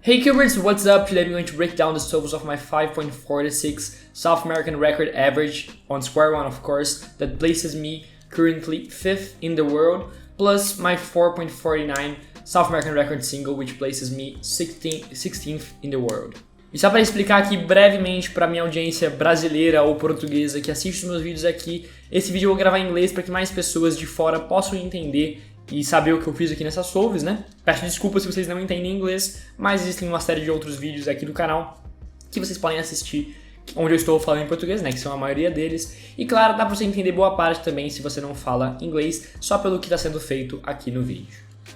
Hey Cubers, what's up? Today I'm going to break down the solves of my 5.46 South American record average on square one, of course, that places me currently 5th in the world, plus my 4.49 South American record single, which places me 16th in the world. E só para explicar aqui brevemente para minha audiência brasileira ou portuguesa que assiste os meus vídeos aqui, esse vídeo eu vou gravar em inglês para que mais pessoas de fora possam entender e saber o que eu fiz aqui nessas solves, né? Peço desculpas se vocês não entendem inglês, mas existem uma série de outros vídeos aqui do canal que vocês podem assistir, onde eu estou falando em português, né? Que são a maioria deles. E claro, dá para você entender boa parte também se você não fala inglês, só pelo que está sendo feito aqui no vídeo.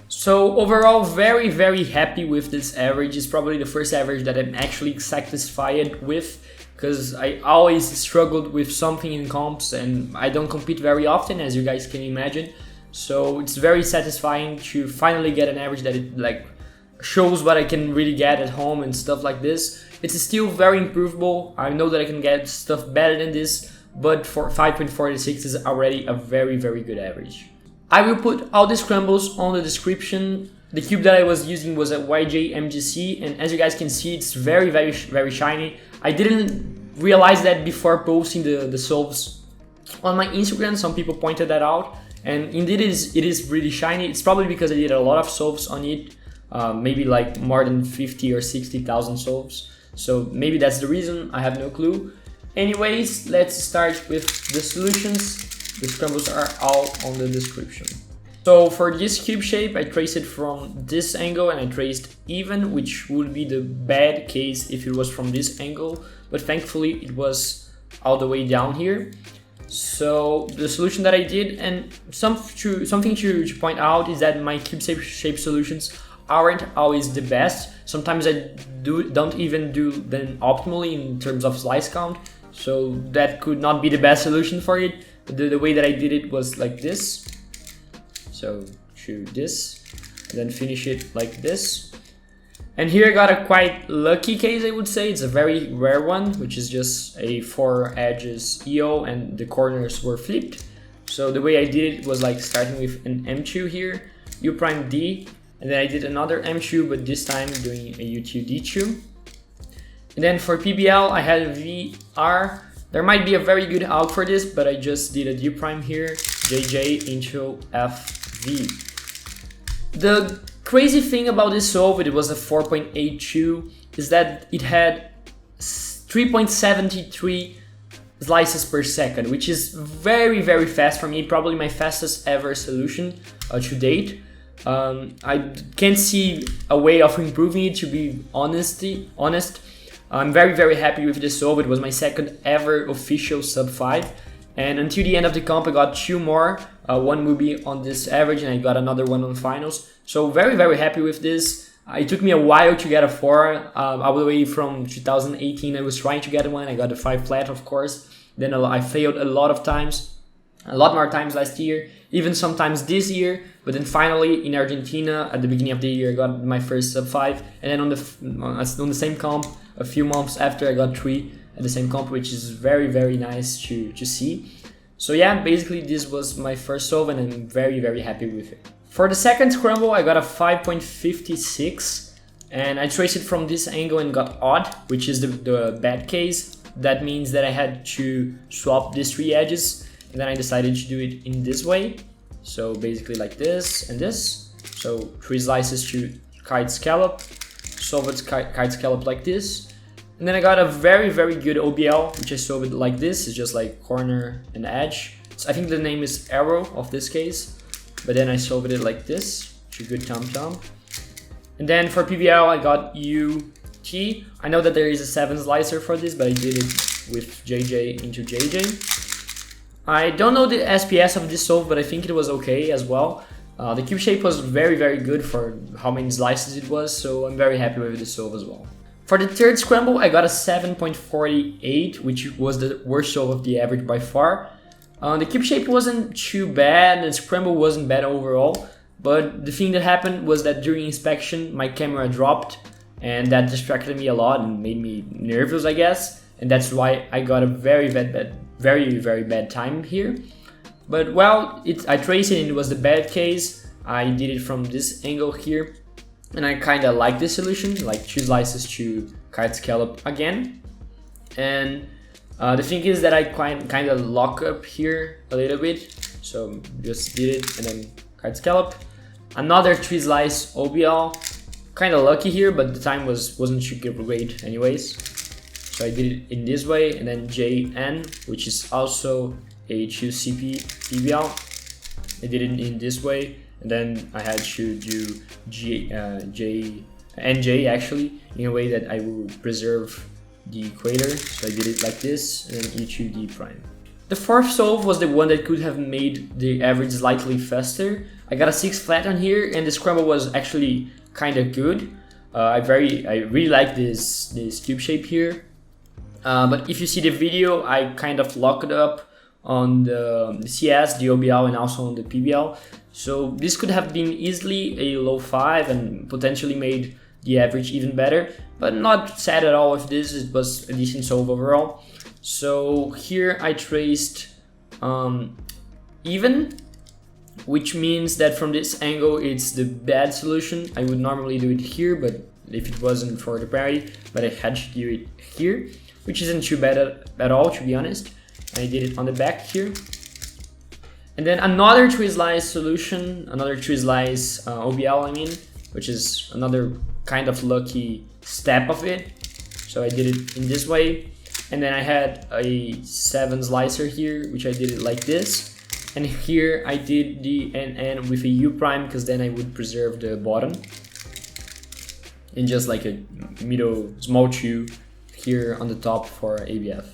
So overall, very happy with this average. It's probably the first average that I'm actually satisfied with, because I always struggled with something in comps and I don't compete very often, as you guys can imagine. So it's very satisfying to finally get an average that it like shows what I can really get at home and stuff like this. It's still very improvable. I know that I can get stuff better than this, but for 5.46 is already a very good average. I will put all the scrambles on the description. The cube that I was using was a YJ MGC, and as you guys can see, it's very shiny. I didn't realize that before posting the solves on my Instagram. Some people pointed that out. And indeed it is really shiny. It's probably because I did a lot of solves on it, maybe like more than 50 or 60,000 solves. So maybe that's the reason, I have no clue. Anyways, let's start with the solutions. The scrambles are all on the description. So for this cube shape, I traced it from this angle and I traced even, which would be the bad case if it was from this angle, but thankfully it was all the way down here. So the solution that I did, and something to point out, is that my cube shape solutions aren't always the best. Sometimes I don't even do them optimally in terms of slice count, so that could not be the best solution for it. The way that I did it was like this. So to this, and then finish it like this. And here I got a quite lucky case, I would say. It's a very rare one, which is just a 4 edges EO and the corners were flipped. So the way I did it was like starting with an M2 here, U prime D, and then I did another M2, but this time doing a U2 D2. And then for PBL, I had a VR. There might be a very good out for this, but I just did a D prime here, JJ into FV. The crazy thing about this solve, it was a 4.82, is that it had 3.73 slices per second, which is very fast for me, probably my fastest ever solution to date. I can't see a way of improving it, to be honest. I'm very happy with this solve. It was my second ever official sub 5. And until the end of the comp, I got 2 more. One will be on this average, and I got another one on finals. So very happy with this. It took me a while to get a 4. All the way from 2018, I was trying to get one. I got a 5 flat, of course. Then I failed a lot of times. A lot more times last year, even sometimes this year. But then finally, in Argentina, at the beginning of the year, I got my first sub 5. And then on the same comp, a few months after, I got 3 at the same comp, which is very nice to see. So yeah, basically this was my first solve and I'm very happy with it. For the second scramble, I got a 5.56 and I traced it from this angle and got odd, which is the bad case. That means that I had to swap these 3 edges, and then I decided to do it in this way. So basically like this and this. So 3 slices to kite scallop, solve it kite scallop like this. And then I got a very good OBL, which I solved it like this. It's just like corner and edge. So I think the name is arrow of this case. But then I solved it like this, which is good tom. And then for PBL, I got UT. I know that there is a 7 slicer for this, but I did it with JJ into JJ. I don't know the SPS of this solve, but I think it was okay as well. The cube shape was very good for how many slices it was, so I'm very happy with this solve as well. For the third scramble, I got a 7.48, which was the worst solve of the average by far. The cube shape wasn't too bad, and the scramble wasn't bad overall, but the thing that happened was that during inspection, my camera dropped, and that distracted me a lot and made me nervous, I guess, and that's why I got a very bad time here. But well, I traced it and it was the bad case. I did it from this angle here, and I kind of like this solution, like 2 slices to kite scallop again. And the thing is that I kind of lock up here a little bit, so just did it and then kite scallop. Another 3 slice OBL, kind of lucky here, but the time wasn't too great anyways. So I did it in this way, and then JN, which is also a 2 CP PBL. I did it in this way, and then I had to do NJ actually in a way that I will preserve the equator. So I did it like this, and then E2D prime. The fourth solve was the one that could have made the average slightly faster. I got a 6 flat on here, and the scramble was actually kind of good. I really like this cube shape here. But if you see the video, I kind of locked up on the CS, the OBL, and also on the PBL. So this could have been easily a low 5 and potentially made the average even better, but not sad at all with this. It was a decent solve overall. So here I traced even, which means that from this angle it's the bad solution. I would normally do it here, but if it wasn't for the parity, but I had to do it here, which isn't too bad at all, to be honest. I did it on the back here. And then another 3 slice solution, another 3 slice OBL, I mean, which is another kind of lucky step of it. So I did it in this way. And then I had a 7 slicer here, which I did it like this. And here I did the NN with a U prime, because then I would preserve the bottom. And just like a middle small 2 here on the top for ABF.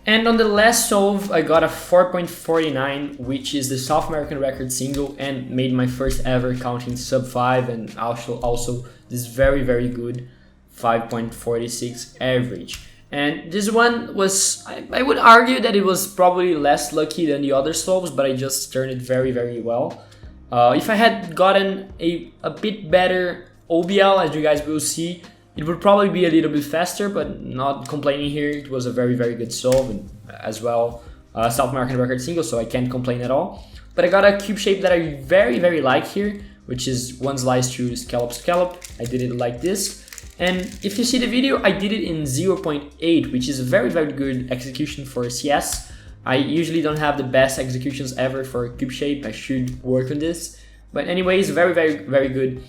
And on the last solve, I got a 4.49, which is the South American record single, and made my first ever counting sub 5, and also this very good 5.46 average. And this one was, I would argue that it was probably less lucky than the other solves, but I just turned it very well. If I had gotten a bit better OBL, as you guys will see, it would probably be a little bit faster, but not complaining here. It was a very good solve, and as well South American record single, so I can't complain at all. But I got a cube shape that I very like here, which is 1 slice to scallop. I did it like this. And if you see the video, I did it in 0.8, which is a very good execution for CS. I usually don't have the best executions ever for a cube shape. I should work on this. But anyways, very good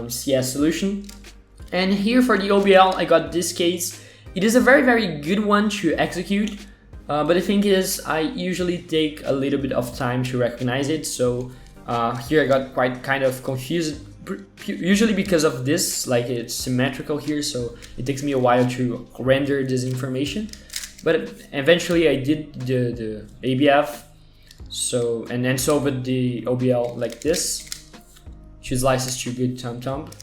CS solution. And here for the OBL, I got this case. It is a very good one to execute, but the thing is, I usually take a little bit of time to recognize it. So here I got kind of confused, usually because of this, like it's symmetrical here, so it takes me a while to render this information. But eventually I did the ABF, so and then solved the OBL like this. 2 slices to good thump.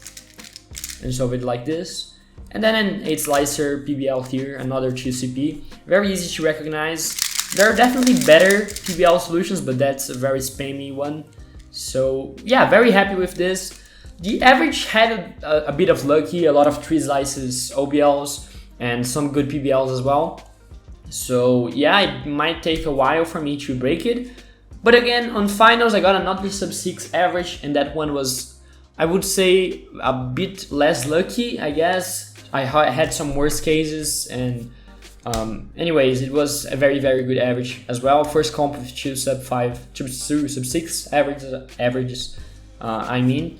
And solve it like this. And then an 8 slicer PBL here, another 2 CP. Very easy to recognize. There are definitely better PBL solutions, but that's a very spammy one. So yeah, very happy with this. The average had a bit of lucky, a lot of 3 slices OBLs and some good PBLs as well. So yeah, it might take a while for me to break it. But again, on finals I got another sub 6 average, and that one was, I would say, a bit less lucky, I guess. I had some worse cases, and anyways, it was a very good average as well. First comp with 2 sub 6 averages, I mean.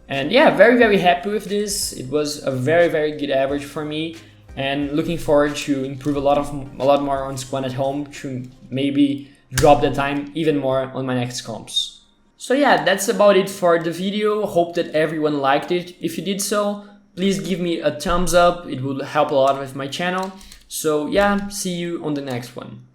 And yeah, very happy with this. It was a very good average for me, and looking forward to improve a lot more on Squad at home to maybe drop the time even more on my next comps. So yeah, that's about it for the video. Hope that everyone liked it. If you did so, please give me a thumbs up. It will help a lot with my channel. So yeah, see you on the next one.